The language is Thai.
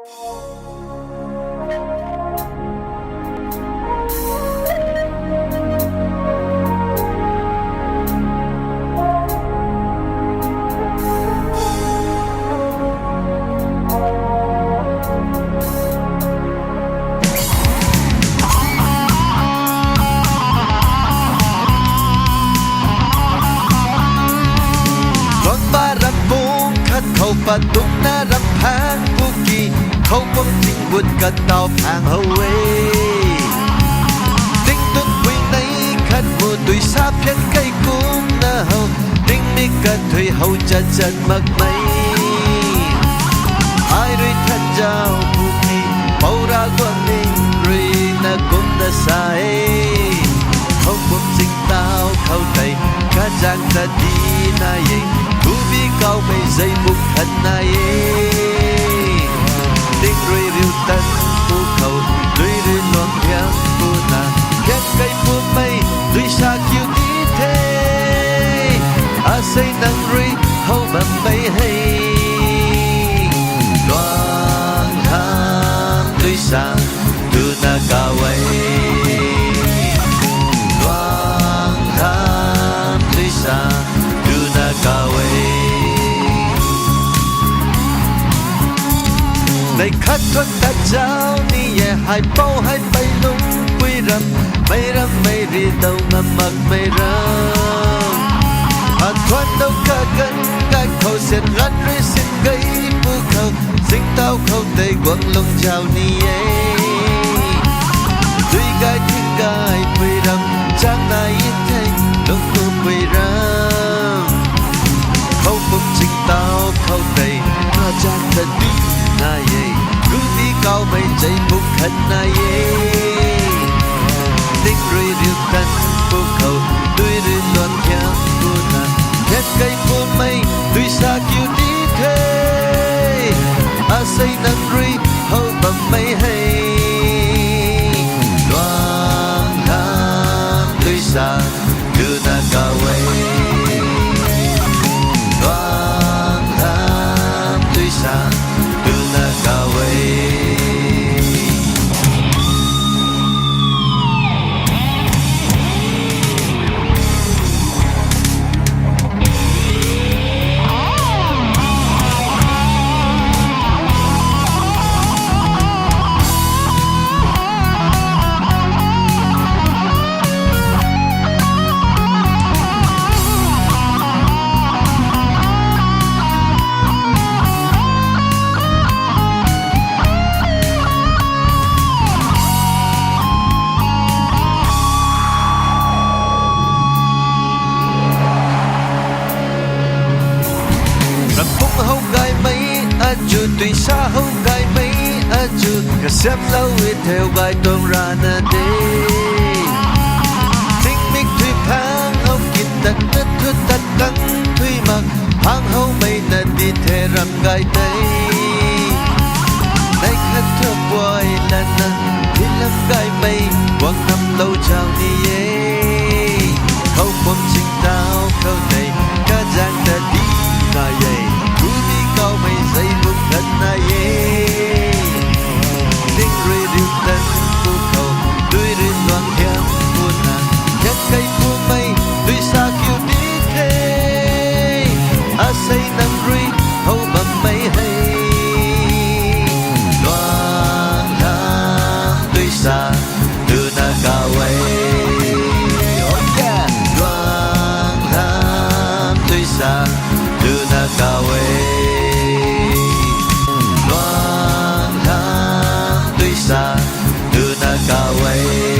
เขาปะตุกน่ารำพังผู้กี่เขาบ่มจริงบุญกะเตาพางเฮาเว้ติ้งตุกวิ่งในขัดมูตุยสาเพียงไกลกุ้งน่าเฮาติ้งมีกะถอยเฮาจะจัดมักไหมไอ้ด้วยท่านเจ้าผู้กี่เป่ารากว่านิ่งรีน่ากุมน่าสายเขาบ่มจริงเตาเข้าใจกะจังตะดีน่าเย่ผู้บีเก่าไม่ใจบุกขันนายดิ้งรีริวตันผู้เขาด้วยรื่นลมเพียงผู้นาแค่ไกลผู้ไม่ด้วยชาคิวดีเทอาศัยนังรีเขาบังไม่ให้ดวงทางด้วยชาดูนากาไว้ดวงทางด้วยชาในคัดทนแต่เจ้านี่แย่หายเป้าหายไปลงปุยรำไม่รีเดางามักไม่รำหากทวนเดาเกิดกันการเขาเส้นรันหรือสิ่งไกลผู้เขาสิ่งเต้าเขาได้หวังลงเจ้านี่เย่ด้วยกายที่กายปุยรำจากนายเทงลงตัวปุยรำเขาบุกจิงเต้าเขาได้มาจากตะดีนายรู้ที่เขาไม่ใจบุกขันนายดิ้งรีริวกันพวกเขาด้วยรื่นลมแค่ผู้นั้นแค่ไกลผู้ไม่ด้วยสาคิวดีเทอาศัยนังรีเขาบังไม่ให้ดวงทางด้วยสาดูนากาไว้ดวงทางด้วยสาtuy xa không gai mấy ở chữ cả xem lâu ít theo gai tuồng ra nè đê tinh mít thủy phang không kịp tận đất thuyết tận căng thủy mặc phang không mấy nè đi theo rằm gai tây nay khát thơ quay là nè đi lâm gai mấy quăng năm lâu chào đi không bom chính tao khâu này cả giang ta đi na ye cú đi cao mấy giây lúc gần na ye tiếng rơi điệu tân cô cầu đuôi rơi loạn theo cô nàng khét cây cô mây đuôi xa kiêu đi thế à say nắng rơi hậu bầm mây hay loạn thang đuôi xa đưa na cao ấy loạn thang đuôi xa đưa na cao ấy loạn thang đuôi xa đưa na cao ấy